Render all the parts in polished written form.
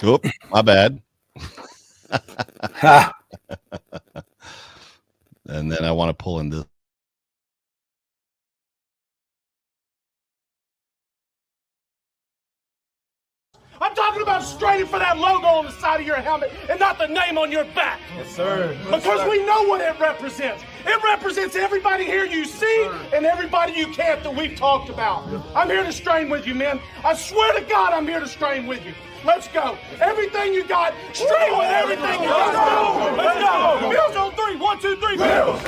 Oop, my bad. Ha. And then I want to pull in this. I'm talking about straining for that logo on the side of your helmet and not the name on your back. Yes, sir. Because we know what it represents. It represents everybody here you see and everybody you can't that we've talked about. I'm here to strain with you, men. I swear to God, I'm here to strain with you. Let's go. Everything you got, strain with everything you got. Let's go. Bills on three. 1, 2, 3. Bills.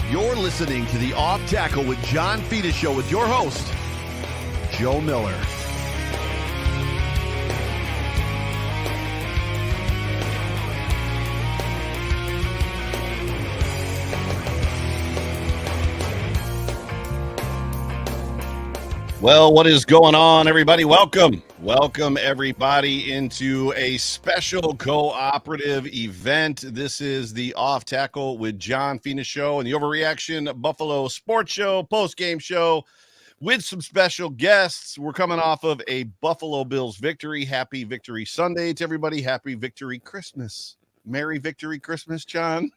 You're listening to the Off Tackle with John Fetus Show with your host, Joe Miller. Well, what is going on, everybody? Welcome, everybody, into a special cooperative event. This is the Off Tackle with John Fetus Show and the Overreaction Buffalo Sports Show, post-game show with some special guests. We're coming off of a Buffalo Bills victory. Happy Victory Sunday to everybody. Happy Victory Christmas. Merry Victory Christmas, John.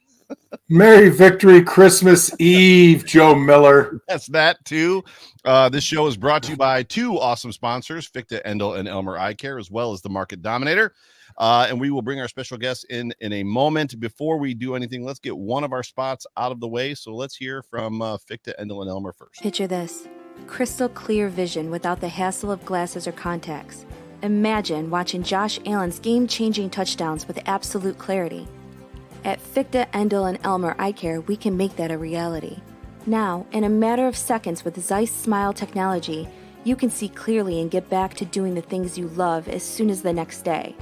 Merry Victory Christmas Eve, Joe Miller. That's that, too. This show is brought to you by two awesome sponsors, Fichte, Endel, and Elmer Eye Care, as well as the Market Dominator. And we will bring our special guests in a moment. Before we do anything, let's get one of our spots out of the way. So let's hear from Fichte, Endel, and Elmer first. Picture this. Crystal clear vision without the hassle of glasses or contacts. Imagine watching Josh Allen's game-changing touchdowns with absolute clarity. At Fichte, Endel, and Elmer Eye Care, we can make that a reality. Now, in a matter of seconds with Zeiss Smile technology, you can see clearly and get back to doing the things you love as soon as the next day.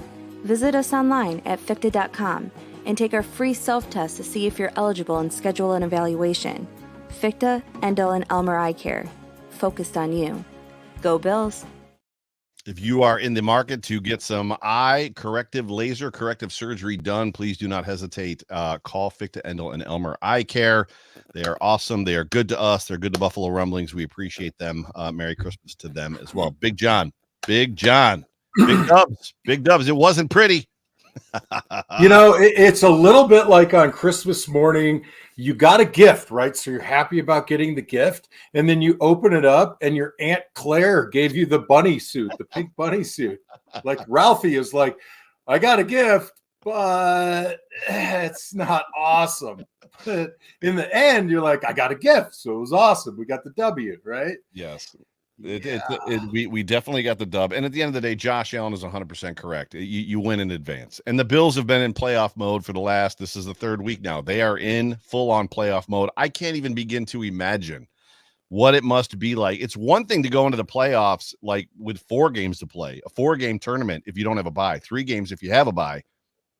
Visit us online at Fichte.com and take our free self-test to see if you're eligible and schedule an evaluation. Fichte, Endel, and Elmer Eye Care. Focused on you. Go Bills! If you are in the market to get some laser corrective surgery done, please do not hesitate. Call Fichte, Endel, and Elmer Eye Care. They are awesome. They are good to us. They're good to Buffalo Rumblings. We appreciate them. Merry Christmas to them as well. Big John. Big dubs. It wasn't pretty. You know, it's a little bit like on Christmas morning, you got a gift, right? So you're happy about getting the gift, and then you open it up, and your Aunt Claire gave you the bunny suit, the pink bunny suit. Like Ralphie is like, I got a gift, but it's not awesome. But in the end, you're like, I got a gift, so it was awesome. We got the W, right? Yes. We definitely got the dub. And at the end of the day, Josh Allen is 100% correct. You win in advance. And the Bills have been in playoff mode for this is the third week now. They are in full-on playoff mode. I can't even begin to imagine what it must be like. It's one thing to go into the playoffs like with 4 games to play, a 4-game tournament if you don't have a bye, 3 games if you have a bye.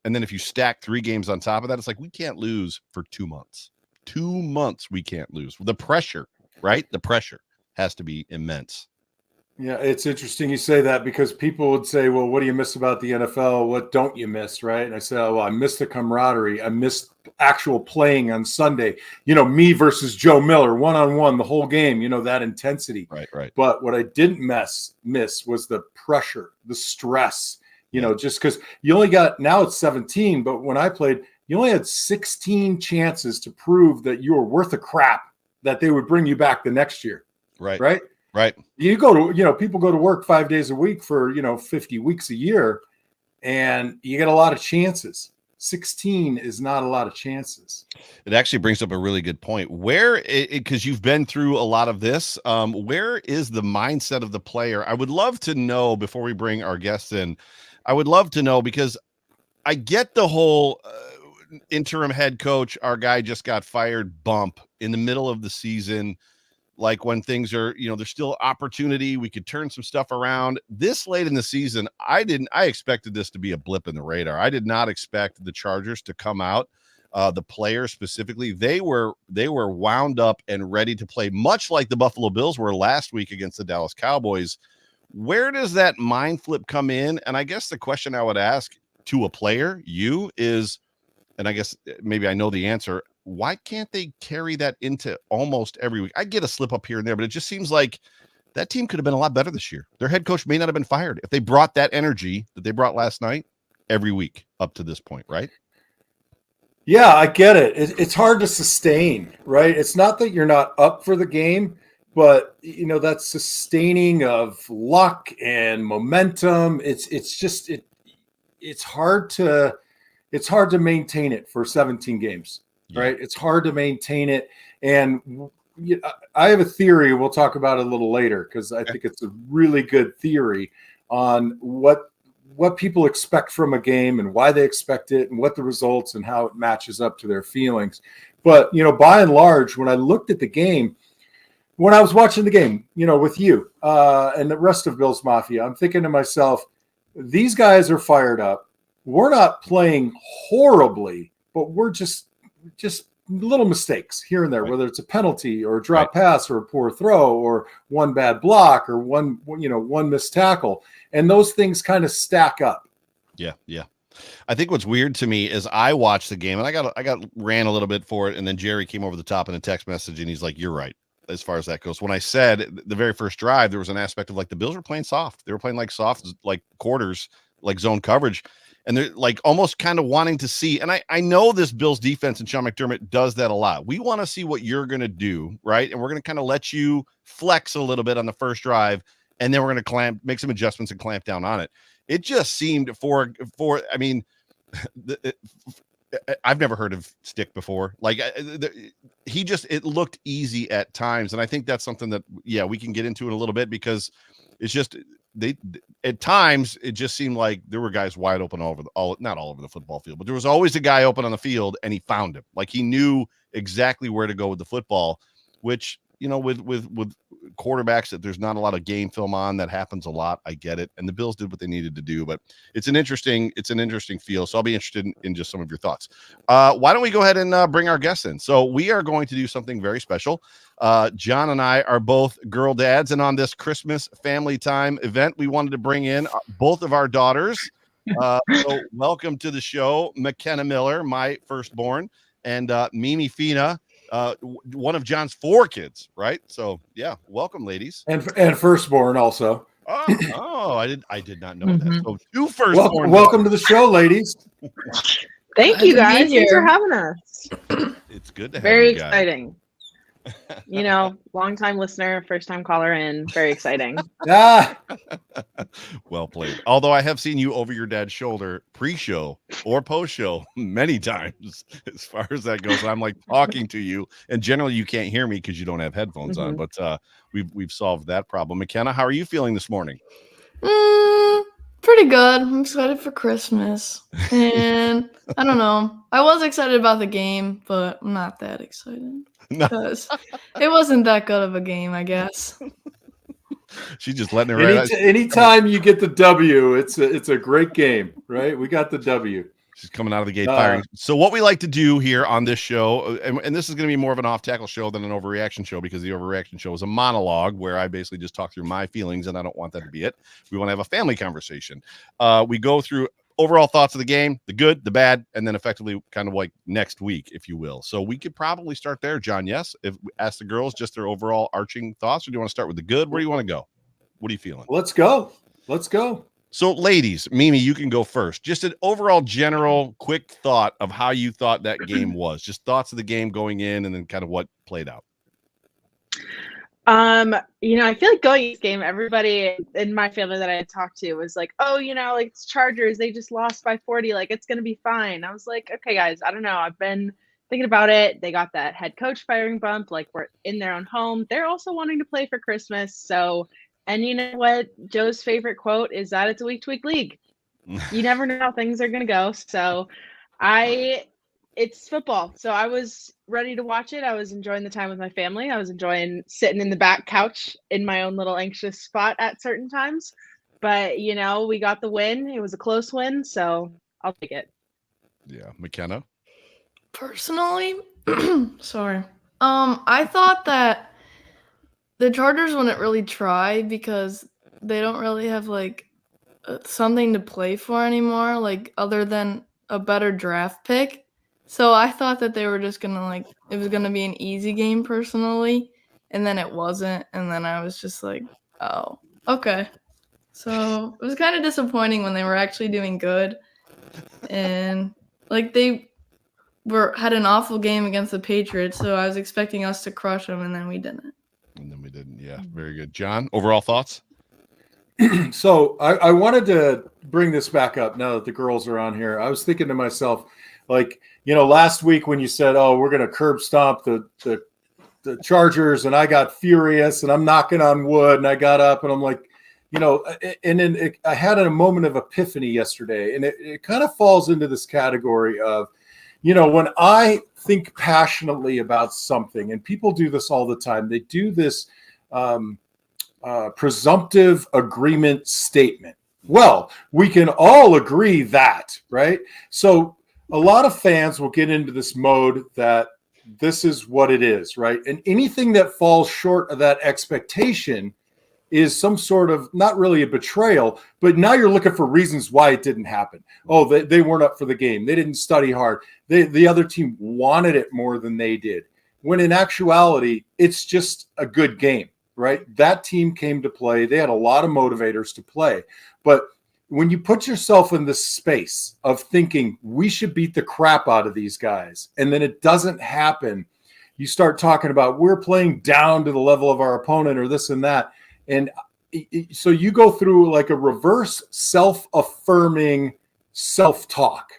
And then if you stack 3 games on top of that, it's like we can't lose for 2 months. 2 months we can't lose. The pressure, right? The pressure has to be immense. Yeah, it's interesting you say that because people would say, well, what do you miss about the NFL? What don't you miss, right? And I say, oh, well, I miss the camaraderie. I miss actual playing on Sunday. You know, me versus Joe Miller, one-on-one, the whole game, you know, that intensity. Right. But what I didn't miss was the pressure, the stress, you know, just because you only got, now it's 17, but when I played, you only had 16 chances to prove that you were worth a crap, that they would bring you back the next year. Right. You go to, you know, people go to work 5 days a week for, you know, 50 weeks a year, and you get a lot of chances. 16 is not a lot of chances. It actually brings up a really good point. Because you've been through a lot of this, where is the mindset of the player? I would love to know before we bring our guests in. I would love to know because I get the whole interim head coach, our guy just got fired bump in the middle of the season. Like when things are, you know, there's still opportunity. We could turn some stuff around this late in the season. I expected this to be a blip in the radar. I did not expect the Chargers to come out. The players specifically, they were wound up and ready to play, much like the Buffalo Bills were last week against the Dallas Cowboys. Where does that mind flip come in? And I guess the question I would ask to a player, is, and I guess maybe I know the answer, why can't they carry that into almost every week? I get a slip up here and there, but it just seems like that team could have been a lot better this year. Their head coach may not have been fired if they brought that energy that they brought last night every week up to this point, right? Yeah, I get it. It's hard to sustain, right? It's not that you're not up for the game, but that sustaining of luck and momentum. It's hard to maintain it for 17 games, right? It's hard to maintain it, and I have a theory. We'll talk about it a little later because I think it's a really good theory on what people expect from a game and why they expect it and what the results and how it matches up to their feelings. But, by and large, when I looked at the game, when I was watching the game, with you and the rest of Bills Mafia, I'm thinking to myself, these guys are fired up. We're not playing horribly, but we're just little mistakes here and there, whether it's a penalty or a drop pass or a poor throw or one bad block or one missed tackle. And those things kind of stack up. Yeah. I think what's weird to me is I watched the game and I got ran a little bit for it. And then Jerry came over the top in a text message and he's like, you're right. As far as that goes, when I said the very first drive, there was an aspect of like the Bills were playing soft. They were playing like soft, like quarters, like zone coverage. And they're like almost kind of wanting to see. And I know this Bills defense and Sean McDermott does that a lot. We want to see what you're going to do. Right. And we're going to kind of let you flex a little bit on the first drive. And then we're going to make some adjustments and clamp down on it. It just seemed I mean, I've never heard of stick before. Like it looked easy at times. And I think that's something that, we can get into in a little bit because it's just, at times it just seemed like there were guys wide open not all over the football field, but there was always a guy open on the field and he found him. Like he knew exactly where to go with the football, which, with quarterbacks that there's not a lot of game film on, that happens a lot. I get it. And the Bills did what they needed to do, but it's an interesting feel. So I'll be interested in just some of your thoughts. Why don't we go ahead and bring our guests in? So we are going to do something very special. John and I are both girl dads, and on this Christmas family time event, we wanted to bring in both of our daughters. So welcome to the show, McKenna Miller, my firstborn, and Mimi Fina, one of John's 4 kids, right? So welcome, ladies, and firstborn also. Oh, I did not know that. So 2 firstborn. Welcome to the show, ladies. Thank you guys. Thanks for having us. It's good to have very you guys. Exciting. Long time listener, first time caller in. Very exciting. Well played. Although I have seen you over your dad's shoulder pre-show or post-show many times as far as that goes. I'm like talking to you, and generally you can't hear me because you don't have headphones on, but we've solved that problem. McKenna, how are you feeling this morning? Pretty good. I'm excited for Christmas. And I don't know. I was excited about the game, but I'm not that excited. Because it wasn't that good of a game, I guess. She's just letting it Anytime you get the W, it's a great game, right? We got the W. She's coming out of the gate firing. So what we like to do here on this show, and this is going to be more of an off-tackle show than an overreaction show, because the overreaction show is a monologue where I basically just talk through my feelings, and I don't want that to be it. We want to have a family conversation. We go through overall thoughts of the game, the good, the bad, and then effectively kind of like next week, if you will. So we could probably start there, John. Yes, if we ask the girls just their overall arching thoughts, or do you want to start with the good? Where do you want to go? What are you feeling? Let's go. So, ladies, Mimi, you can go first. Just an overall general quick thought of how you thought that game was. Just thoughts of the game going in and then kind of what played out. I feel like going this game, everybody in my family that I had talked to was like, oh, like it's Chargers, they just lost by 40, like it's gonna be fine. I was like, okay, guys, I don't know. I've been thinking about it. They got that head coach firing bump, like we're in their own home. They're also wanting to play for Christmas. So, and you know what? Joe's favorite quote is that it's a week-to-week league. You never know how things are gonna go. So it's football. So I was ready to watch it. I was enjoying the time with my family. I was enjoying sitting in the back couch in my own little anxious spot at certain times. But, we got the win. It was a close win, so I'll take it. Yeah. McKenna? Personally, sorry. I thought that the Chargers wouldn't really try because they don't really have, like, something to play for anymore, like, other than a better draft pick. So I thought that they were just going to, it was going to be an easy game personally, and then it wasn't. And then I was just like, Oh, okay. So it was kind of disappointing when they were actually doing good, and like they had an awful game against the Patriots. So I was expecting us to crush them, and then we didn't. Yeah, very good. John, overall thoughts? So I wanted to bring this back up now that the girls are on here. I was thinking to myself, like, last week when you said, "Oh, we're going to curb stomp the Chargers," and I got furious, and I'm knocking on wood, and I got up, and I'm like, and then I had a moment of epiphany yesterday, and it kind of falls into this category of, when I think passionately about something, and people do this all the time, they do this presumptive agreement statement. Well, we can all agree that, right? So a lot of fans will get into this mode that this is what it is, right? And anything that falls short of that expectation is some sort of, not really a betrayal, but now you're looking for reasons why it didn't happen. Oh, they weren't up for the game. They didn't study hard. The other team wanted it more than they did. When in actuality, it's just a good game, right? That team came to play. They had a lot of motivators to play. But when you put yourself in this space of thinking we should beat the crap out of these guys, and then it doesn't happen, you start talking about we're playing down to the level of our opponent or this and that. And so you go through like a reverse self-affirming self-talk,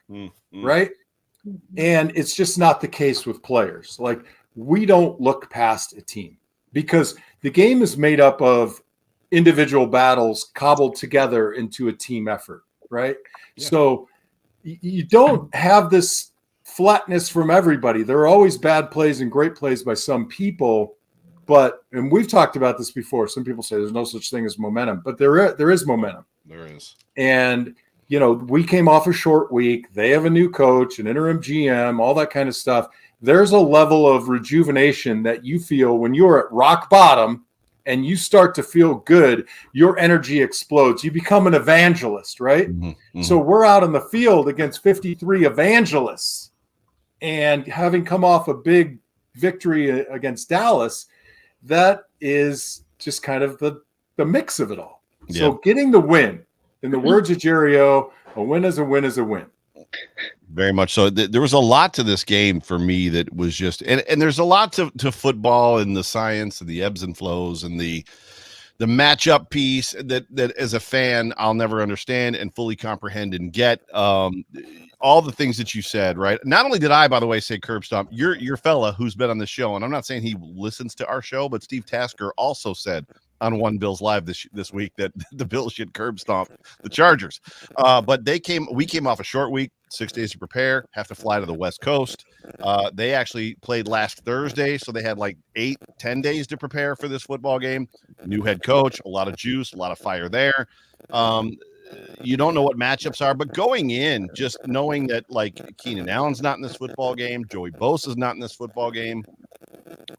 right? And it's just not the case with players. Like, we don't look past a team because the game is made up of individual battles cobbled together into a team effort, right? Yeah. So you don't have this flatness from everybody. There are always bad plays and great plays by some people. And we've talked about this before. Some people say there's no such thing as momentum, but there is momentum. There is. And, we came off a short week. They have a new coach, an interim GM, all that kind of stuff. There's a level of rejuvenation that you feel when you're at rock bottom and you start to feel good, your energy explodes. You become an evangelist, right? Mm-hmm. So we're out on the field against 53 evangelists, and having come off a big victory against Dallas, that is just kind of the mix of it all. Yeah. So getting the win, in the words of Jerry O, a win is a win is a win. Very much so. There was a lot to this game for me that was just, and there's a lot to football and the science and the ebbs and flows and the matchup piece that as a fan I'll never understand and fully comprehend and get. All the things that you said, right? Not only did I, by the way, say curb stomp, your fella who's been on the show, and I'm not saying he listens to our show, but Steve Tasker also said on One Bills Live this week that the Bills should curb stomp the Chargers. But we came off a short week, 6 days to prepare, have to fly to the West Coast. They actually played last Thursday, so they had like 8-10 days to prepare for this football game. New head coach, a lot of juice, a lot of fire there. You don't know what matchups are, but going in, just knowing that like Keenan Allen's not in this football game, Joey Bosa's not in this football game,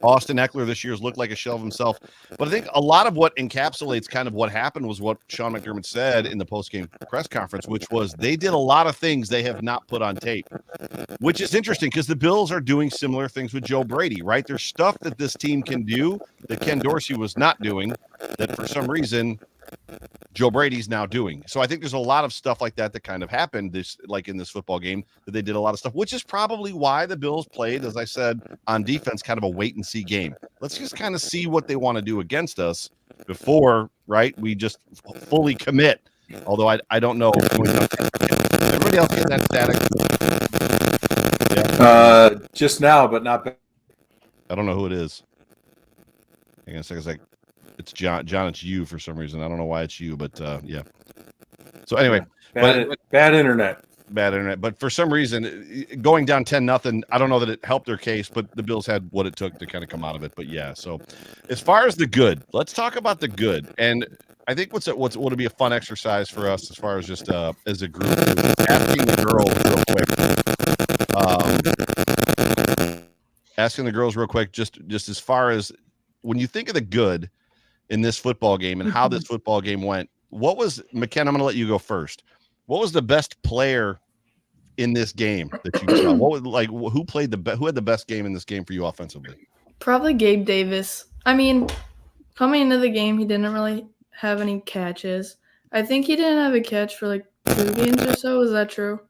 Austin Eckler this year's looked like a shell of himself. But I think a lot of what encapsulates kind of what happened was what Sean McDermott said in the post-game press conference, which was they did a lot of things they have not put on tape, which is interesting because the Bills are doing similar things with Joe Brady, right? There's stuff that this team can do that Ken Dorsey was not doing that for some reason Joe Brady's now doing. So I think there's a lot of stuff like that kind of happened in this football game, that they did a lot of stuff, which is probably why the Bills played, as I said, on defense, kind of a wait and see game. Let's just kind of see what they want to do against us before, right? We just fully commit. Although I don't know. Everybody else get that static? Yeah. Just now, but not back. I don't know who it is. Hang on a second. It's John. John, it's you for some reason. I don't know why it's you, but yeah. So anyway, bad internet. But for some reason, going down 10-0, I don't know that it helped their case, but the Bills had what it took to kind of come out of it. But yeah, so as far as the good, let's talk about the good. And I think what would be a fun exercise for us as far as just as a group, asking the girls real quick, just as far as when you think of the good in this football game and how this football game went, what was, McKenna, I'm going to let you go first. What was the best player in this game that you saw? What was who had the best game in this game for you offensively? Probably Gabe Davis. I mean, coming into the game, he didn't really have any catches. I think he didn't have a catch for like 2 games or so. Is that true?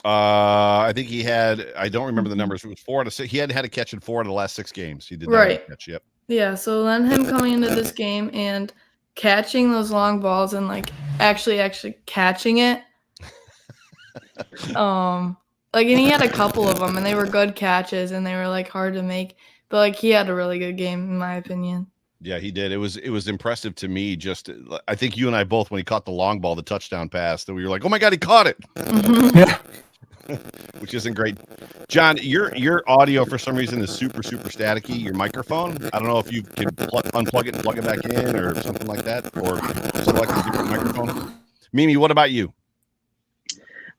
I think he had. I don't remember the numbers. It was 4 out of 6. He had a catch in 4 of the last 6 games. He did not have a catch. Yep. Yeah. So then him coming into this game and catching those long balls and like actually catching it. Like, and he had a couple of them, and they were good catches, and they were like hard to make. But like he had a really good game, in my opinion. Yeah, he did. It was impressive to me. Just, I think you and I both, when he caught the long ball, the touchdown pass, that we were like, "Oh my God, he caught it!" Yeah. Which isn't great. John, your audio for some reason is super staticky. Your microphone. I don't know if you can unplug it and plug it back in or something like that, or select a different microphone. Mimi, what about you?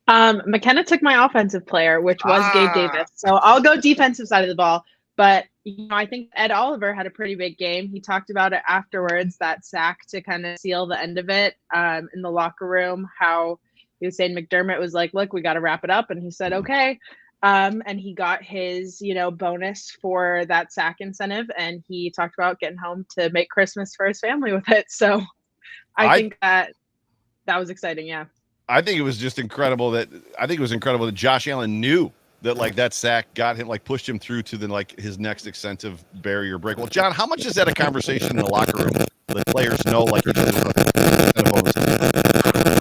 McKenna took my offensive player, which was Gabe Davis. So I'll go defensive side of the ball. But I think Ed Oliver had a pretty big game. He talked about it afterwards, that sack to kind of seal the end of it in the locker room, how he was saying McDermott was like, look, we got to wrap it up. And he said, okay. And he got his, bonus for that sack incentive. And he talked about getting home to make Christmas for his family with it. So I think that was exciting. Yeah. I think it was just incredible that Josh Allen knew that like that sack got him, like pushed him through to like his next extensive barrier break. Well, John, how much is that a conversation in the locker room that players know like each other?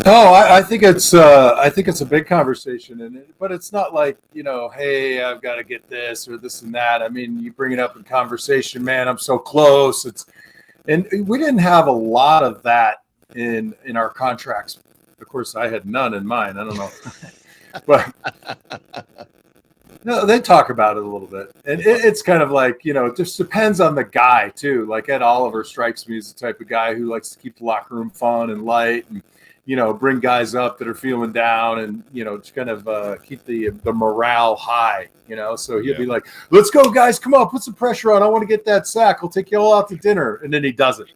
No, I think it's a big conversation, but it's not like, hey, I've got to get this or this and that. I mean, you bring it up in conversation, man, I'm so close. And we didn't have a lot of that in our contracts. Of course, I had none in mine. I don't know, but no, they talk about it a little bit, and it's kind of like, it just depends on the guy too. Like Ed Oliver strikes me as the type of guy who likes to keep the locker room fun and light, and bring guys up that are feeling down, and just kind of keep the morale high. So he'll be like, "Let's go, guys! Come on, put some pressure on. I want to get that sack. I'll take you all out to dinner," and then he doesn't.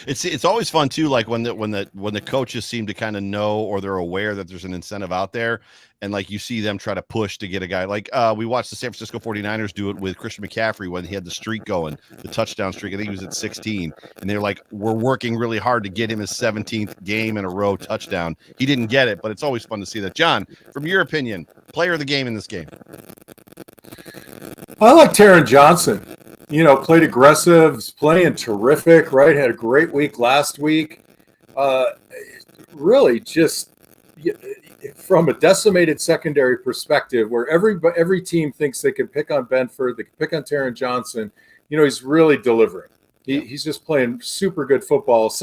It's always fun too, like when the coaches seem to kind of know, or they're aware that there's an incentive out there, and like you see them try to push to get a guy. Like we watched the San Francisco 49ers do it with Christian McCaffrey when he had the streak going, the touchdown streak. I think he was at 16, and they're like, we're working really hard to get him his 17th game in a row touchdown. He didn't get it, but it's always fun to see that. John, from your opinion, player of the game in this game? I like Taron Johnson. Played aggressive, playing terrific, right? Had a great week last week. Really just from a decimated secondary perspective, where every team thinks they can pick on Benford, they can pick on Taron Johnson, he's really delivering. He's just playing super good football.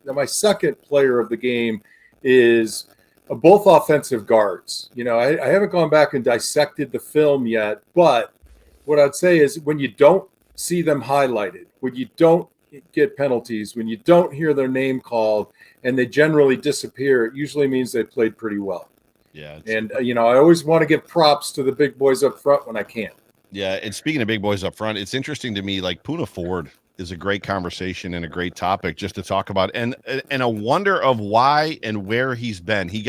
My second player of the game is both offensive guards. I haven't gone back and dissected the film yet, but what I'd say is when you don't see them highlighted, when you don't get penalties, when you don't hear their name called, and they generally disappear, it usually means they played pretty well. Yeah. And, I always want to give props to the big boys up front when I can. Yeah. And speaking of big boys up front, it's interesting to me, like Poona Ford is a great conversation and a great topic just to talk about, and a wonder of why and where he's been. He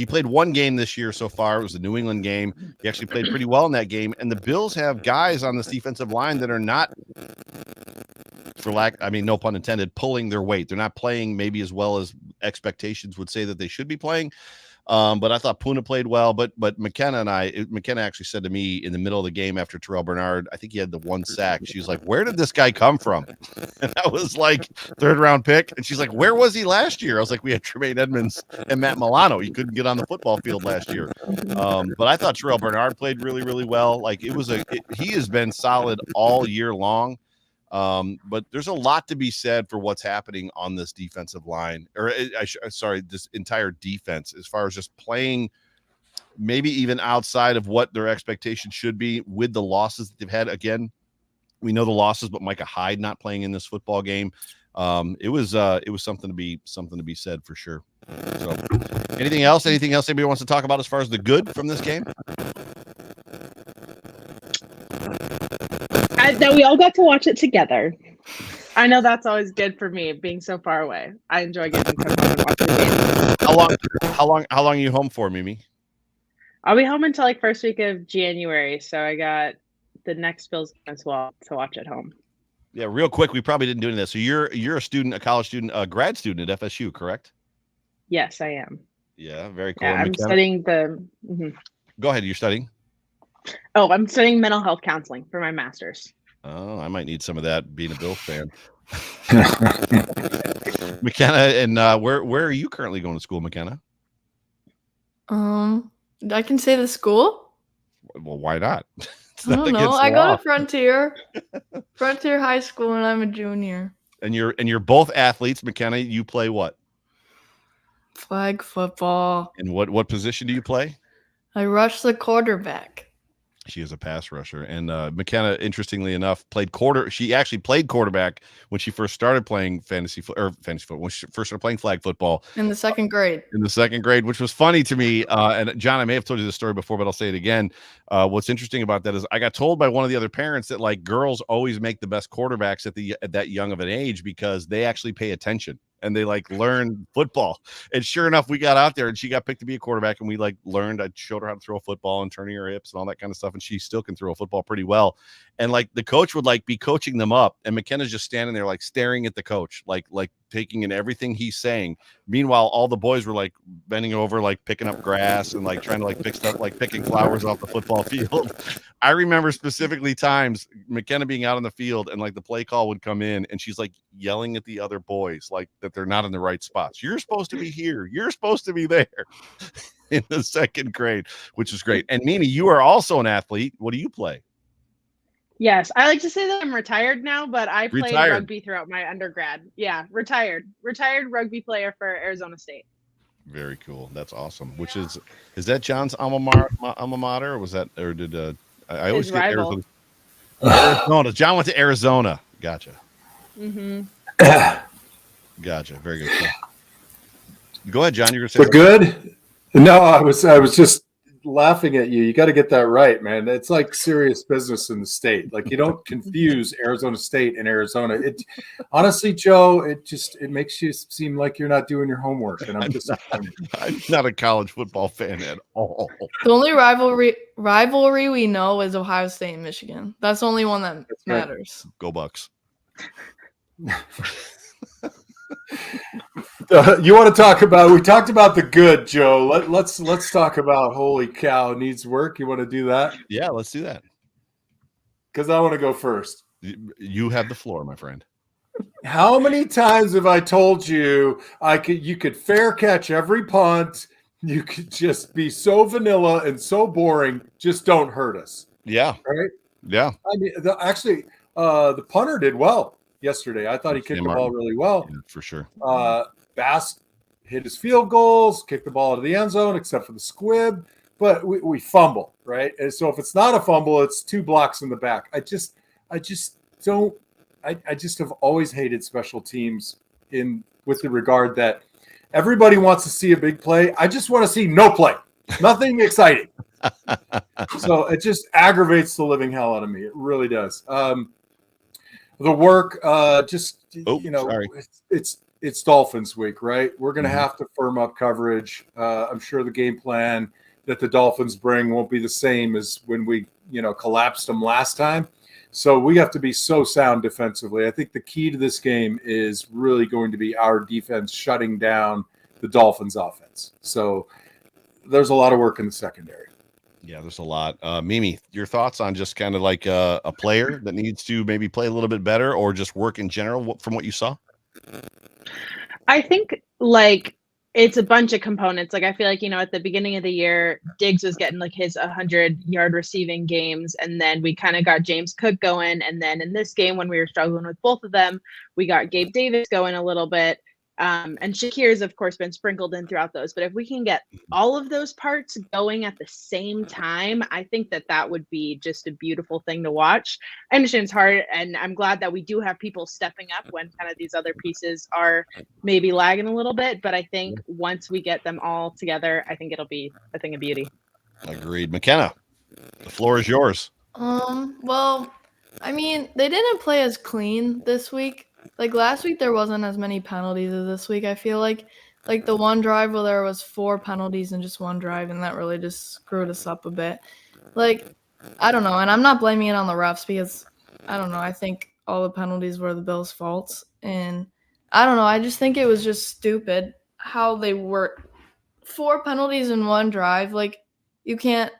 played one game this year so far. It was the New England game. He actually played pretty well in that game. And the Bills have guys on this defensive line that are not, no pun intended, pulling their weight. They're not playing maybe as well as expectations would say that they should be playing. But I thought Poona played well, but McKenna actually said to me in the middle of the game after Terrell Bernard, I think he had the one sack. She was like, where did this guy come from? And I was like, 3rd round pick. And she's like, where was he last year? I was like, we had Tremaine Edmonds and Matt Milano. He couldn't get on the football field last year. But I thought Terrell Bernard played really, really well. Like he has been solid all year long. But there's a lot to be said for what's happening on this defensive line, this entire defense, as far as just playing maybe even outside of what their expectations should be with the losses that they've had. Again, we know the losses, but Micah Hyde not playing in this football game. It was something to be said for sure. So anything else anybody wants to talk about as far as the good from this game? That we all got to watch it together. I know that's always good for me, being so far away. I enjoy getting to come home and watch the game. How long are you home for, Mimi? I'll be home until like first week of January, so I got the next Bills game as well to watch at home. Yeah, real quick, we probably didn't do any of this. So you're a student, a college student, a grad student at FSU, correct? Yes, I am. Yeah, very cool. Yeah, And I'm McKenna, studying the. Mhm. go ahead. You're studying. Oh, I'm studying mental health counseling for my master's. Oh, I might need some of that. Being a Bills fan, McKenna, and where are you currently going to school, McKenna? I can say the school. Well, why not? It's I not don't know. against I the go law. to Frontier High School, and I'm a junior. And you're both athletes, McKenna. You play what? Flag football. And what position do you play? I rush the quarterback. She is a pass rusher. And McKenna, interestingly enough, she actually played quarterback when she first started playing fantasy football, when she first started playing flag football In the second grade. in the second grade, which was funny to me. And John, I may have told you this story before, but I'll say it again. What's interesting about that is I got told by one of the other parents that like girls always make the best quarterbacks at that young of an age because they actually pay attention and they like learn football. And sure enough, we got out there and she got picked to be a quarterback and we like learned. I showed her how to throw a football and turning her hips and all that kind of stuff. And she still can throw a football pretty well. And like the coach would like be coaching them up and McKenna's just standing there like staring at the coach, like taking in everything he's saying. Meanwhile, all the boys were like bending over, like picking up grass and like trying to like pick stuff, like picking flowers off the football field. I remember specifically times McKenna being out on the field and like the play call would come in and she's like yelling at the other boys, like that they're not in the right spots. You're supposed to be here. You're supposed to be there in the second grade, which is great. And Mimi, you are also an athlete. What do you play? Yes, I like to say that I'm retired now, but I played Retired. rugby throughout my undergrad. Yeah, retired rugby player for Arizona State. Very cool. That's awesome. Which is that John's alma mater, or was that, or did I always His get rival. Arizona. John went to Arizona. Gotcha. Mm-hmm. Gotcha. Very good. Go ahead, John. You're gonna say But good? No, I was just laughing at you. You got to get that right, man. It's like serious business in the state. Like you don't confuse Arizona State and Arizona. It honestly, Joe, it makes you seem like you're not doing your homework, and I'm disappointed. I'm not a college football fan at all. The only rivalry we know is Ohio State and Michigan. That's the only one that matters. Go Bucks. You want to talk about? We talked about the good, Joe. Let's talk about holy cow needs work. You want to do that? Yeah, let's do that. Because I want to go first. You have the floor, my friend. How many times have I told you you could fair catch every punt? You could just be so vanilla and so boring. Just don't hurt us. Yeah. Right? Yeah. I mean, the punter did well yesterday. I thought he kicked the ball really well. Yeah, for sure. Bass hit his field goals, kicked the ball into the end zone, except for the squib. But we fumble, right? And so if it's not a fumble, it's 2 blocks in the back. I just have always hated special teams with the regard that everybody wants to see a big play. I just want to see no play, nothing exciting. So it just aggravates the living hell out of me. It really does. The work, sorry. It's Dolphins week, right? We're going to have to firm up coverage. I'm sure the game plan that the Dolphins bring won't be the same as when we, collapsed them last time. So we have to be so sound defensively. I think the key to this game is really going to be our defense shutting down the Dolphins offense. So there's a lot of work in the secondary. Yeah, there's a lot. Mimi, your thoughts on just kind of like a player that needs to maybe play a little bit better or just work in general from what you saw? I think like it's a bunch of components. Like I feel like, at the beginning of the year, Diggs was getting like his 100-yard receiving games. And then we kind of got James Cook going. And then in this game, when we were struggling with both of them, we got Gabe Davis going a little bit. And Shakir's, of course, been sprinkled in throughout those. But if we can get all of those parts going at the same time, I think that would be just a beautiful thing to watch. I understand it's hard, and I'm glad that we do have people stepping up when kind of these other pieces are maybe lagging a little bit. But I think once we get them all together, I think it'll be a thing of beauty. Agreed. McKenna, the floor is yours. Well, I mean, they didn't play as clean this week. Like last week, there wasn't as many penalties as this week. I feel like the one drive where there was 4 penalties in just one drive, and that really just screwed us up a bit. Like, I don't know, and I'm not blaming it on the refs because I don't know. I think all the penalties were the Bills' faults. And I don't know. I just think it was just stupid how they were 4 penalties in one drive. Like, you can't,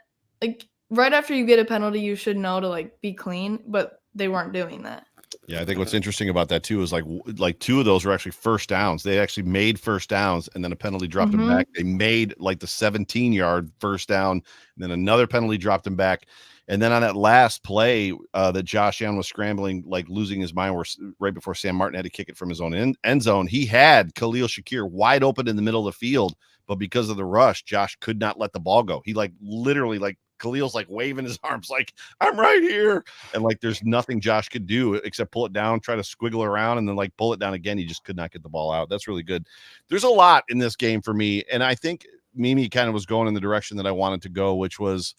like, right after you get a penalty, you should know to, like, be clean, but they weren't doing that. Yeah, I think what's interesting about that too is like 2 of those were actually first downs. They actually made first downs, and then a penalty dropped them back. They made like the 17-yard first down, and then another penalty dropped them back. And then on that last play that Josh Allen was scrambling, like losing his mind, where right before Sam Martin had to kick it from his own end zone, he had Khalil Shakir wide open in the middle of the field, but because of the rush, Josh could not let the ball go. He like literally like Khalil's like waving his arms like, I'm right here. And like there's nothing Josh could do except pull it down, try to squiggle around, and then like pull it down again. He just could not get the ball out. That's really good. There's a lot in this game for me. And I think Mimi kind of was going in the direction that I wanted to go, which was,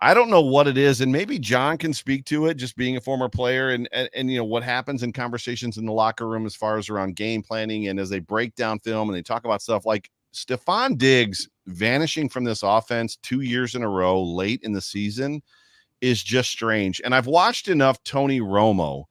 I don't know what it is, and maybe John can speak to it, just being a former player, and you know what happens in conversations in the locker room as far as around game planning, and as they break down film and they talk about stuff like Stephon Diggs vanishing from this offense 2 years in a row late in the season is just strange. And I've watched enough Tony Romo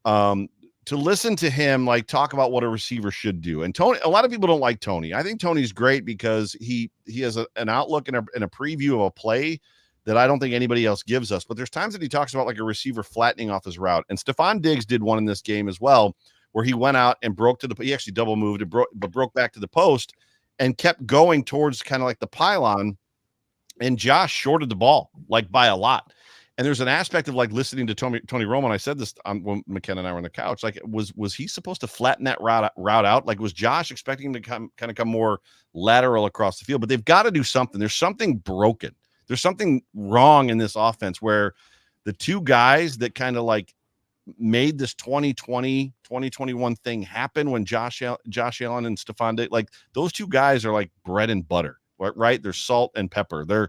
to listen to him like talk about what a receiver should do. And Tony, a lot of people don't like Tony. I think Tony's great because he has an outlook and a preview of a play that I don't think anybody else gives us. But there's times that he talks about like a receiver flattening off his route. And Stephon Diggs did one in this game as well, where he went out and he actually double moved and broke back to the post and kept going towards kind of like the pylon. And Josh shorted the ball like by a lot. And there's an aspect of like listening to Tony Romo. And I said this when McKenna and I were on the couch, like was he supposed to flatten that route out? Like was Josh expecting him to come more lateral across the field? But they've got to do something. There's something broken. There's something wrong in this offense where the two guys that kind of like made this 2020, 2021 thing happen when Josh Allen and Stephon Diggs, like those two guys are like bread and butter, right? They're salt and pepper. They're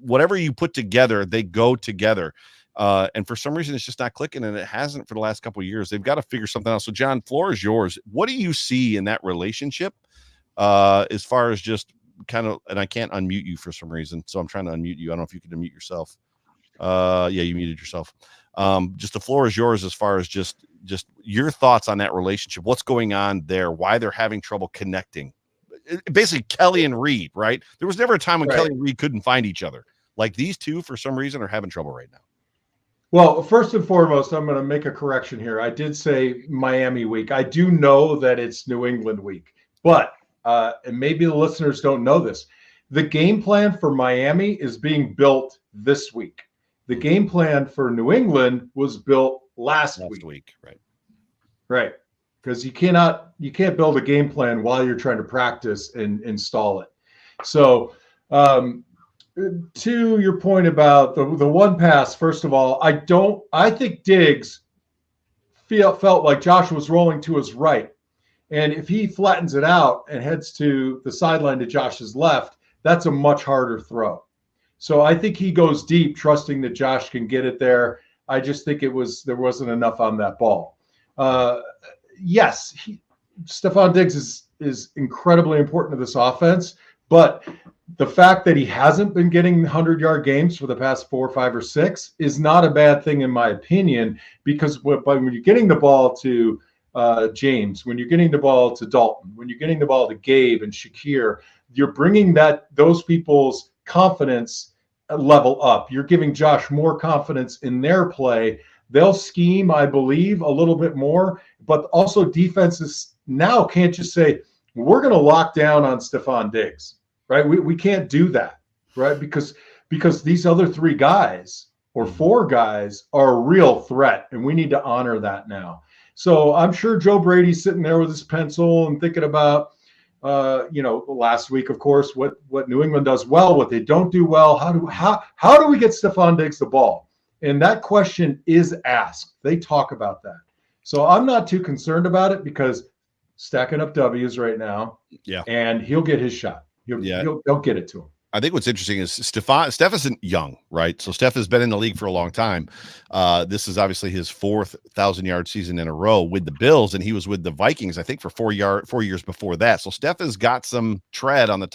whatever you put together, they go together. And for some reason, it's just not clicking, and it hasn't for the last couple of years. They've got to figure something out. So, John, floor is yours. What do you see in that relationship as far as just kind of, and I can't unmute you for some reason, so I'm trying to unmute you. I don't know if you can unmute yourself. Yeah, you muted yourself. Just the floor is yours as far as just your thoughts on that relationship. What's going on there? Why they're having trouble connecting? Basically, Kelly and Reed, right? There was never a time when Kelly and Reed couldn't find each other. Like these two, for some reason, are having trouble right now. Well, first and foremost, I'm going to make a correction here. I did say Miami week. I do know that it's New England week, but and maybe the listeners don't know this. The game plan for Miami is being built this week. The game plan for New England was built last week. Right. Because you can't build a game plan while you're trying to practice and install it. So to your point about the one pass, first of all, I think Diggs felt like Josh was rolling to his right. And if he flattens it out and heads to the sideline to Josh's left, that's a much harder throw. So I think he goes deep, trusting that Josh can get it there. I just think there wasn't enough on that ball. Yes, Stephon Diggs is incredibly important to this offense, but the fact that he hasn't been getting 100-yard games for the past 4, 5, or 6 is not a bad thing in my opinion, because when you're getting the ball to James, when you're getting the ball to Dalton, when you're getting the ball to Gabe and Shakir, you're bringing those people's confidence level up. You're giving Josh more confidence in their play. They'll scheme, I believe, a little bit more, but also defenses now can't just say, we're going to lock down on Stephon Diggs, right? We can't do that, right? Because these other 3 guys or 4 guys are a real threat, and we need to honor that now. So I'm sure Joe Brady's sitting there with his pencil and thinking about, last week, of course, what New England does well, what they don't do well. How do we get Stephon Diggs the ball? And that question is asked. They talk about that. So I'm not too concerned about it because stacking up W's right now. Yeah. And he'll get his shot. He'll get it to him. I think what's interesting is Steph isn't young, right? So Steph has been in the league for a long time. This is obviously his 4th 1,000-yard season in a row with the Bills, and he was with the Vikings, I think, for 4 years before that. So Steph has got some tread on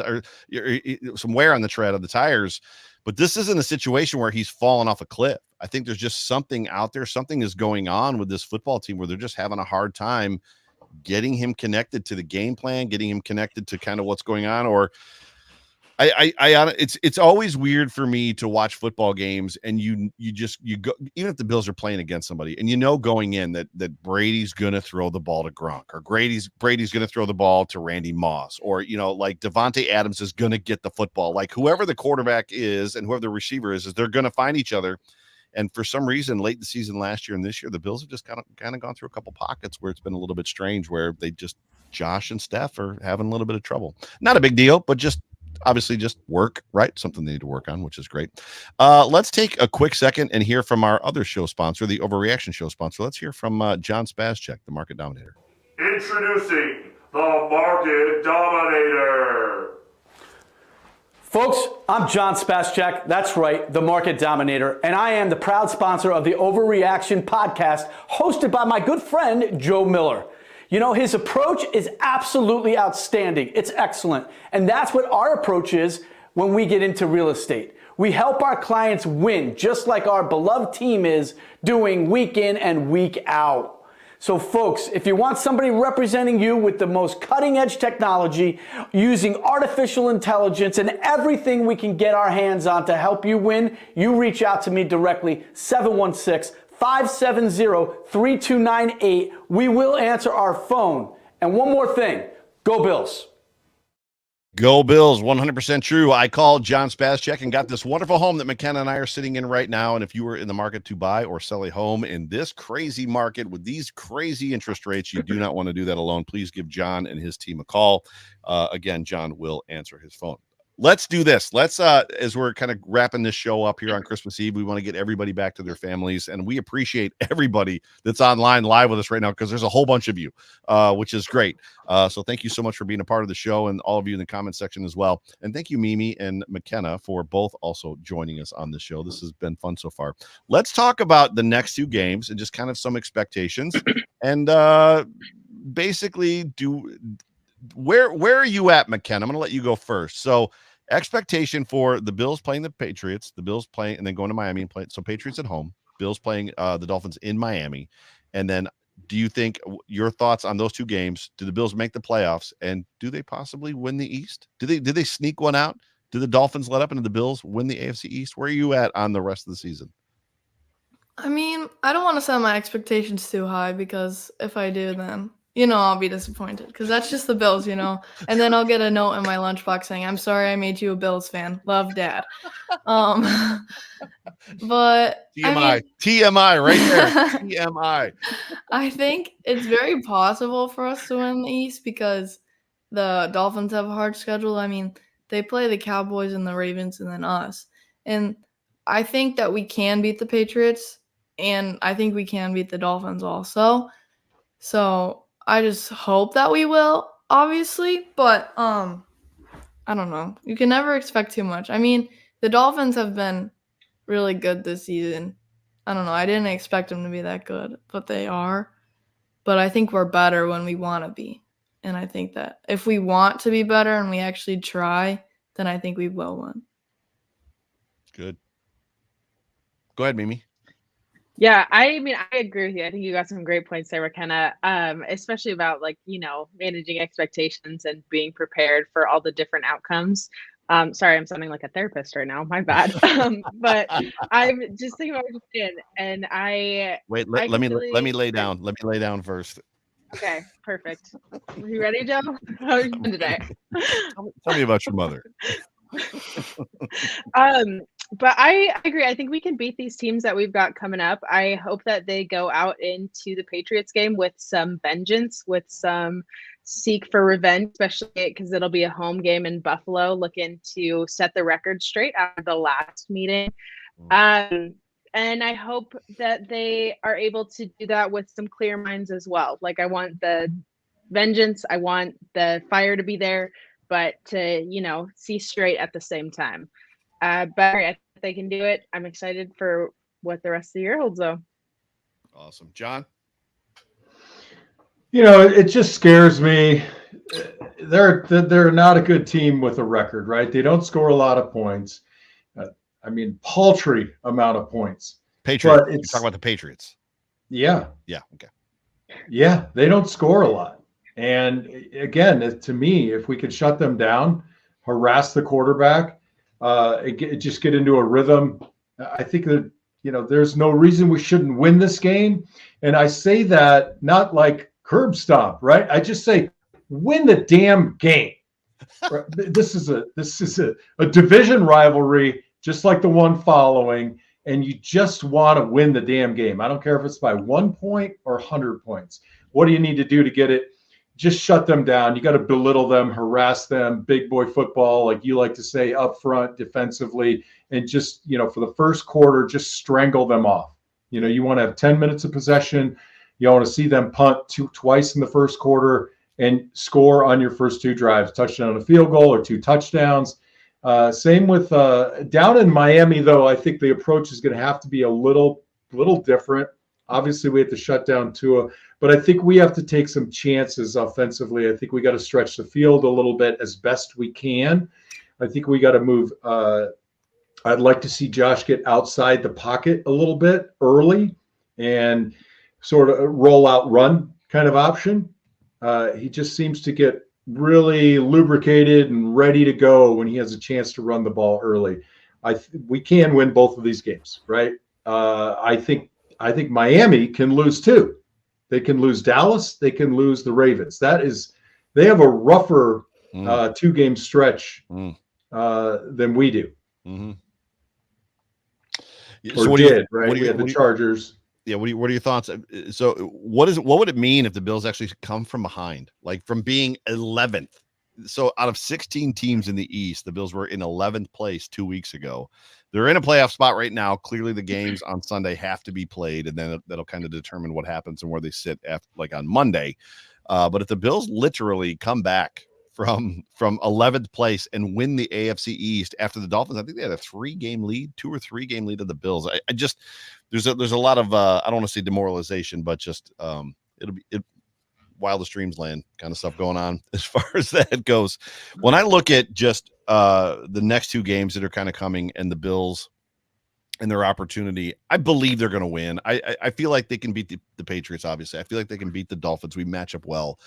some wear on the tread of the tires. But this isn't a situation where he's fallen off a cliff. I think there's just something out there. Something is going on with this football team where they're just having a hard time getting him connected to the game plan, getting him connected to kind of what's going on. Or it's always weird for me to watch football games and you go, even if the Bills are playing against somebody and going in that Brady's going to throw the ball to Gronk, or Brady's going to throw the ball to Randy Moss, or, like Devontae Adams is going to get the football. Like whoever the quarterback is and whoever the receiver is they're going to find each other. And for some reason, late in the season last year and this year, the Bills have just kind of gone through a couple pockets where it's been a little bit strange, where Josh and Steph are having a little bit of trouble. Not a big deal, but obviously just work, right? Something they need to work on, which is great. Let's take a quick second and hear from our other show sponsor, the Overreaction show sponsor. Let's hear from John Spazchek, the market dominator. Introducing the market dominator. Folks, I'm John Spazchek. That's right, the market dominator. And I am the proud sponsor of the Overreaction podcast, hosted by my good friend, Joe Miller. His approach is absolutely outstanding. It's excellent. And that's what our approach is when we get into real estate. We help our clients win, just like our beloved team is doing week in and week out. So folks, if you want somebody representing you with the most cutting edge technology, using artificial intelligence and everything we can get our hands on to help you win, you reach out to me directly, 716-570-3298. We will answer our phone. And one more thing, go Bills. Go Bills, 100% true. I called John Spazchek and got this wonderful home that McKenna and I are sitting in right now. And if you were in the market to buy or sell a home in this crazy market with these crazy interest rates, you do not want to do that alone. Please give John and his team a call. Again, John will answer his phone. Let's do this. Let's, as we're kind of wrapping this show up here on Christmas Eve, we want to get everybody back to their families, and we appreciate everybody that's online live with us right now, because there's a whole bunch of you, which is great. So thank you so much for being a part of the show, and all of you in the comment section as well. And thank you, Mimi and McKenna, for both also joining us on the show. This has been fun so far. Let's talk about the next two games and just kind of some expectations, and basically where are you at, McKenna? I'm going to let you go first. So expectation for the Bills playing the Patriots, the Bills playing and then going to Miami and playing. So Patriots at home, Bills playing the Dolphins in Miami. And then do you think, your thoughts on those two games? Do the Bills make the playoffs, and do they possibly win the East? Do they sneak one out? Do the Dolphins let up and the Bills win the AFC East? Where are you at on the rest of the season? I mean, I don't want to set my expectations too high, because if I do, then I'll be disappointed, because that's just the Bills, and then I'll get a note in my lunchbox saying, "I'm sorry I made you a Bills fan. Love, Dad." But TMI right there. TMI. I think it's very possible for us to win the East, because the Dolphins have a hard schedule. I mean, they play the Cowboys and the Ravens and then us. And I think that we can beat the Patriots, and I think we can beat the Dolphins also. So I just hope that we will, obviously, but I don't know. You can never expect too much. I mean, the Dolphins have been really good this season. I don't know. I didn't expect them to be that good, but they are. But I think we're better when we want to be. And I think that if we want to be better and we actually try, then I think we will win. Good. Go ahead, Mimi. Yeah, I mean, I agree with you. I think you got some great points there, McKenna, especially about managing expectations and being prepared for all the different outcomes. Sorry, I'm sounding like a therapist right now. My bad. But I'm just thinking about what you're saying, and let me lay down. Let me lay down first. Okay, perfect. Are you ready, Joe? How are you doing today? Tell me about your mother. But I agree. I think we can beat these teams that we've got coming up. I hope that they go out into the Patriots game with some vengeance, with some seek for revenge, especially because it'll be a home game in Buffalo, looking to set the record straight out of the last meeting. And I hope that they are able to do that with some clear minds as well. Like, I want the vengeance, I want the fire to be there, but to, see straight at the same time. But if they can do it, I'm excited for what the rest of the year holds, though. Awesome. John? It just scares me. They're not a good team with a record, right? They don't score a lot of points. I mean, paltry amount of points. Patriots. But You talk about the Patriots. Yeah. Yeah. Okay. Yeah, they don't score a lot. And again, to me, if we could shut them down, harass the quarterback, just get into a rhythm, I think that, there's no reason we shouldn't win this game. And I say that not like curb stomp, right? I just say win the damn game. Right? This is a division rivalry, just like the one following, and you just want to win the damn game. I don't care if it's by 1 point or 100 points. What do you need to do to get it? Just shut them down. You got to belittle them, harass them, big boy football, like you like to say, up front defensively, and just, for the first quarter, just strangle them off. You want to have 10 minutes of possession. You want to see them punt twice in the first quarter and score on your first 2 drives, touchdown and a field goal or 2 touchdowns. Same with down in Miami, though. I think the approach is going to have to be a little different. Obviously, we have to shut down Tua, but I think we have to take some chances offensively. I think we got to stretch the field a little bit as best we can. I think we got to move. I'd like to see Josh get outside the pocket a little bit early and sort of roll out run kind of option. He just seems to get really lubricated and ready to go when he has a chance to run the ball early. We can win both of these games, right? I think Miami can lose too. They can lose Dallas. They can lose the Ravens. They have a rougher 2-game stretch than we do. Mm-hmm. Or did, right? We had the Chargers. Yeah, what are your thoughts? So what would it mean if the Bills actually come from behind, like from being 11th? So out of 16 teams in the East, the Bills were in 11th place 2 weeks ago. They're in a playoff spot right now. Clearly the games on Sunday have to be played, and then that'll kind of determine what happens and where they sit after, like on Monday. But if the Bills literally come back from 11th place and win the AFC East after the Dolphins, I think they had a 3-game lead, 2 or 3 game lead of the Bills. I just there's a lot of I don't want to say demoralization, but just it'll be wildest dreams land kind of stuff going on as far as that goes. When I look at just the next 2 games that are kind of coming and the Bills and their opportunity, I believe they're going to win. I feel like they can beat the Patriots. Obviously, I feel like they can beat the Dolphins. We match up well.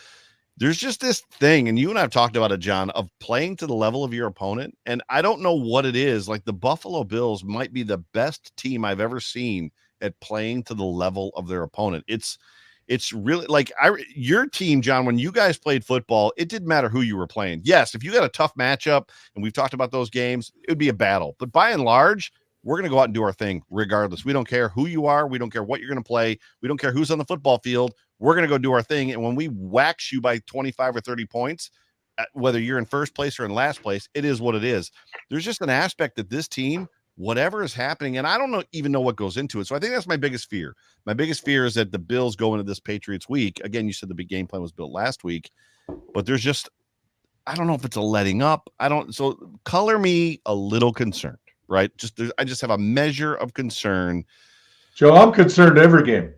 There's just this thing, and you and I have talked about it, John, of playing to the level of your opponent. And I don't know what it is. Like the Buffalo Bills might be the best team I've ever seen at playing to the level of their opponent. It's really like your team, John, when you guys played football, it didn't matter who you were playing. Yes, if you got a tough matchup, and we've talked about those games, it would be a battle. But by and large, we're going to go out and do our thing regardless. We don't care who you are. We don't care what you're going to play. We don't care who's on the football field. We're going to go do our thing. And when we wax you by 25 or 30 points, whether you're in first place or in last place, it is what it is. There's just an aspect that this team, whatever is happening, and I don't even know what goes into it. So I think that's my biggest fear. My biggest fear is that the Bills go into this Patriots week. Again, you said the big game plan was built last week, but there's just, I don't know if it's a letting up. So color me a little concerned, right? I just have a measure of concern. Joe, I'm concerned every game.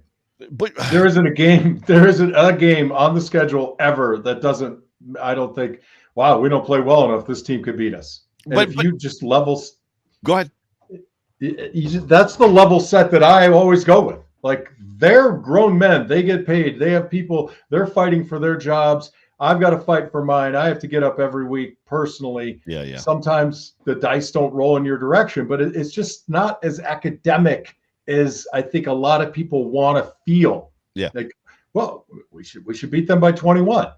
But there isn't a game on the schedule ever that doesn't, I don't think, wow, we don't play well enough. This team could beat us. And if you just levels, go ahead. That's the level set that I always go with. Like, they're grown men. They get paid. They have people. They're fighting for their jobs. I've got to fight for mine. I have to get up every week personally. Yeah. Sometimes the dice don't roll in your direction, but it's just not as academic as I think a lot of people want to feel. Yeah. Like, well, we should beat them by 21.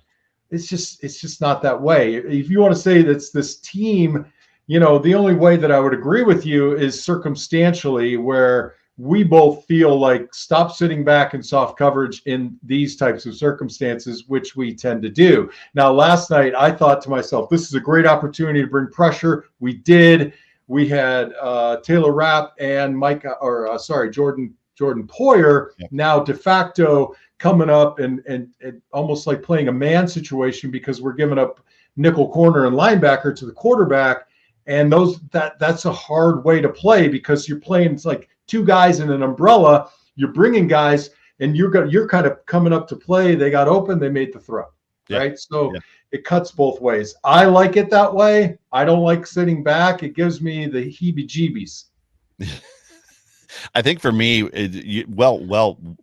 It's just not that way. If you want to say that's this team, the only way that I would agree with you is circumstantially, where we both feel like stop sitting back in soft coverage in these types of circumstances, which we tend to do. Now, last night, I thought to myself, this is a great opportunity to bring pressure. We did. We had Taylor Rapp and Jordan Poyer, now de facto, coming up and almost like playing a man situation, because we're giving up nickel corner and linebacker to the quarterback. And that's a hard way to play, because you're playing, it's like 2 guys in an umbrella. You're bringing guys, and you're kind of coming up to play. They got open. They made the throw. Yeah. right? So Yeah. it cuts both ways. I like it that way. I don't like sitting back. It gives me the heebie-jeebies. I think for me,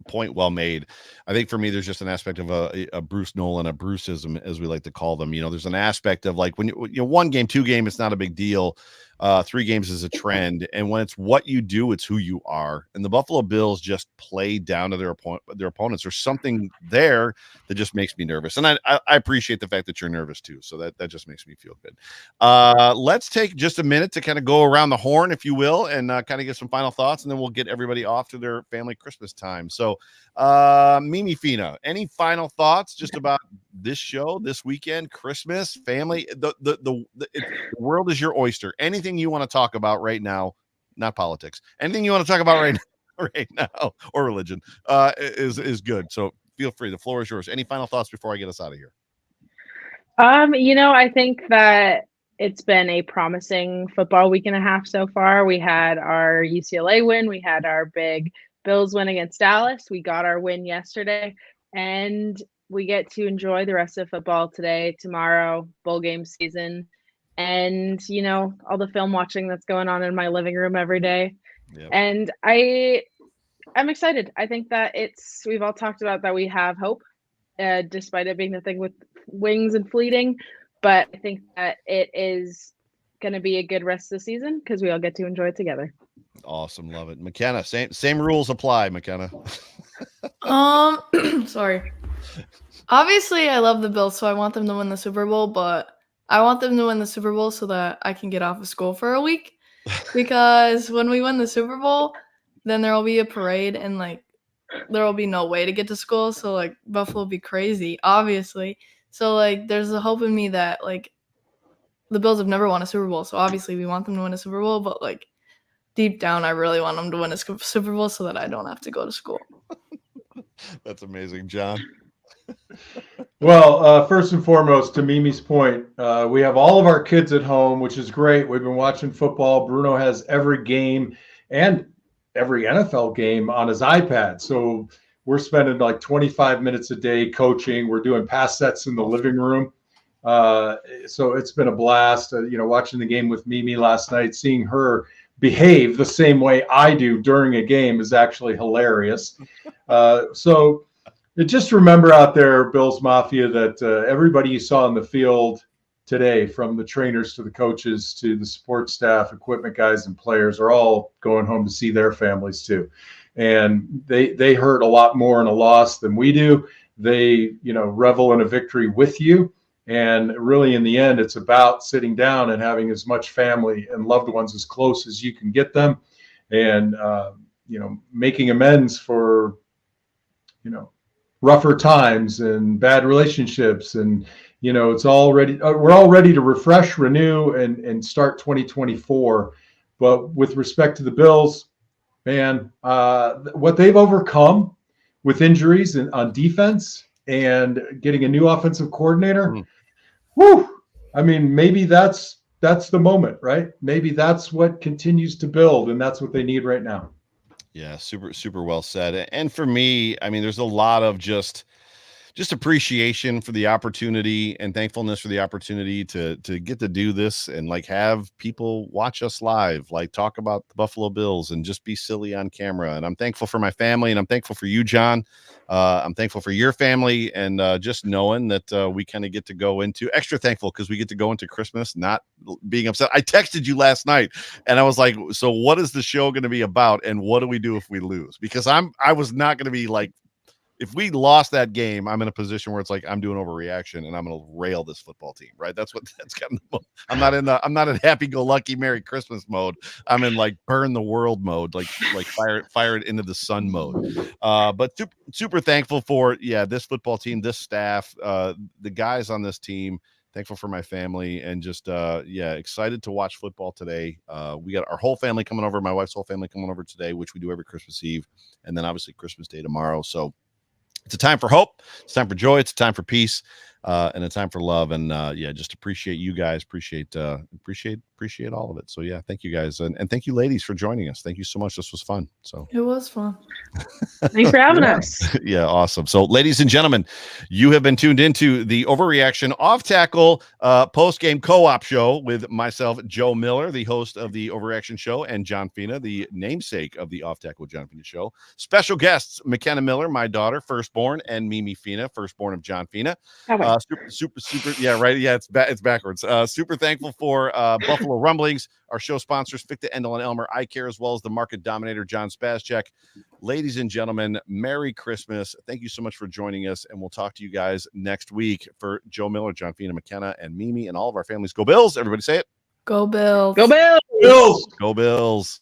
point well made. I think for me, there's just an aspect of a Bruce Nolan, a Bruceism, as we like to call them. There's an aspect of like when one game, 2 game, it's not a big deal. 3 games is a trend, and when it's what you do, it's who you are. And the Buffalo Bills just play down to their opponents. There's something there that just makes me nervous, and I appreciate the fact that you're nervous too. So that just makes me feel good. Let's take just a minute to kind of go around the horn, if you will, and kind of get some final thoughts, and then we'll get everybody off to their family Christmas time. So, Mimi Fina, any final thoughts just about this show, this weekend, Christmas, family? The world is your oyster. Anything you want to talk about right now, not politics. Anything you want to talk about right now, or religion, is good. So feel free. The floor is yours. Any final thoughts before I get us out of here? I think that it's been a promising football week and a half so far. We had our UCLA win. We had our big Bills win against Dallas. We got our win yesterday, and we get to enjoy the rest of football today, tomorrow, bowl game season, and all the film watching that's going on in my living room every day. Yep. And I'm excited. I think that we've all talked about that we have hope, despite it being the thing with wings and fleeting. But I think that it is going to be a good rest of the season because we all get to enjoy it together. Awesome. Love it. McKenna, same rules apply, McKenna. Sorry. Obviously, I love the Bills, so I want them to win the Super Bowl, but I want them to win the Super Bowl so that I can get off of school for a week. Because when we win the Super Bowl, then there will be a parade and, there will be no way to get to school. So, Buffalo will be crazy, obviously. So, there's a hope in me that, the Bills have never won a Super Bowl. So, obviously, we want them to win a Super Bowl. But, deep down, I really want them to win a Super Bowl so that I don't have to go to school. That's amazing, John. Well, first and foremost, to Mimi's point, we have all of our kids at home, which is great. We've been watching football. Bruno has every game and every NFL game on his iPad. So we're spending 25 minutes a day coaching. We're doing pass sets in the living room. So it's been a blast, watching the game with Mimi last night, seeing her behave the same way I do during a game is actually hilarious. So just remember out there, Bills Mafia, that everybody you saw in the field today, from the trainers to the coaches to the support staff, equipment guys, and players, are all going home to see their families too. And they hurt a lot more in a loss than we do. They, revel in a victory with you. And really, in the end, it's about sitting down and having as much family and loved ones as close as you can get them, and making amends for rougher times and bad relationships. And it's all ready. We're all ready to refresh, renew, and start 2024. But with respect to the Bills, man, what they've overcome with injuries and on defense and getting a new offensive coordinator, whew, I mean, maybe that's the moment, right? Maybe that's what continues to build, and that's what they need right now. Yeah, super well said. And for me, I mean, there's a lot of just appreciation for the opportunity and thankfulness for the opportunity to get to do this and have people watch us live, talk about the Buffalo Bills and just be silly on camera. And I'm thankful for my family, and I'm thankful for you, John. I'm thankful for your family, and just knowing that we kind of get to go into extra thankful because we get to go into Christmas not being upset. I texted you last night and I was like, so what is the show going to be about, and what do we do if we lose? Because I was not going to be if we lost that game, I'm in a position where it's I'm doing overreaction and I'm going to rail this football team, right? That's kind of, I'm not in happy-go-lucky Merry Christmas mode. I'm in burn the world mode, fire it into the sun mode. But super thankful for this football team, this staff, the guys on this team. Thankful for my family, and just excited to watch football today. We got our whole family coming over, my wife's whole family coming over today, which we do every Christmas Eve, and then obviously Christmas Day tomorrow. So it's a time for hope, it's time for joy, it's a time for peace, and a time for love. And just appreciate you guys, appreciate appreciate all of it. So yeah, thank you guys, and thank you ladies for joining us. Thank you so much. This was fun. So It was fun. Thanks for having us. yeah, awesome. So ladies and gentlemen, you have been tuned into the Overreaction Off Tackle post-game co-op show with myself, Joe Miller, the host of the Overreaction show, and John Fina, the namesake of the Off Tackle with John Fina show. Special guests, McKenna Miller, my daughter, firstborn, and Mimi Fina, firstborn of John Fina. Super. Yeah, right. Yeah, it's backwards. Super thankful for Buffalo Rumblings, our show sponsors, Ficta, Endel, and Elmer Eye Care, as well as the market dominator, John Spascheck. Ladies and gentlemen, Merry Christmas. Thank you so much for joining us, and we'll talk to you guys next week. For Joe Miller, John Fina, McKenna, and Mimi, and all of our families, go Bills. Everybody say it. Go Bills. Go Bills. Bills. Go Bills.